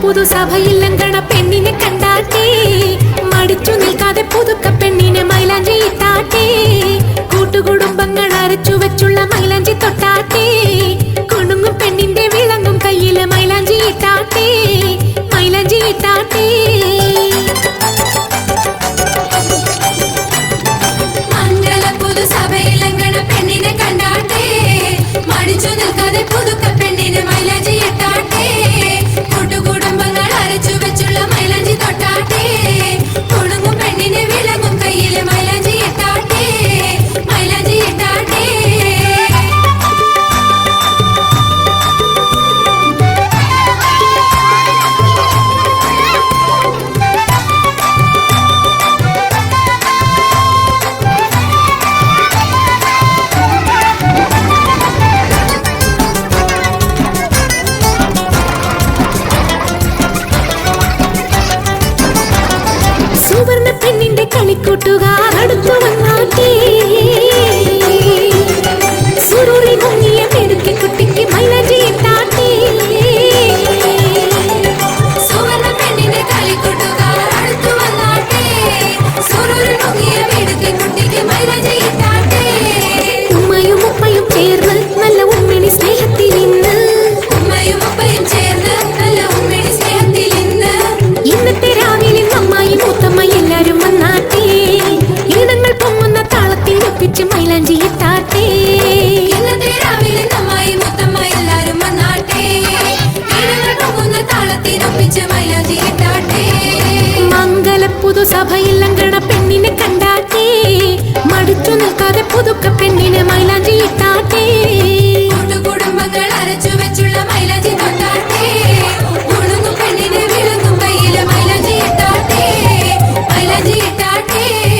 പുതുസഭയിലങ്കണ പെണ്ണിനെ കണ്ടാട്ടേ മടിച്ചു നിൽക്കാതെ പുതുക്ക പെണ്ണിനെ മൈലാഞ്ചി ഇട്ടാട്ടേ കൂട്ടുകുടുംബങ്ങൾ അരച്ചു വെച്ചുള്ള മൈലാഞ്ചി തൊട്ടാട്ടേ കുണുങ്ങും പെണ്ണിന്റെ വിളങ്ങും കയ്യില് മൈലാഞ്ചി ഇട്ടാട്ടേ മൈലാഞ്ചി ഇട്ടാട്ടേ മംഗള പുതുസഭയിലങ്കണ പെണ്ണിനെ കണ്ടാട്ടേ മടിച്ചു നിൽക്കാതെ പുതുക്ക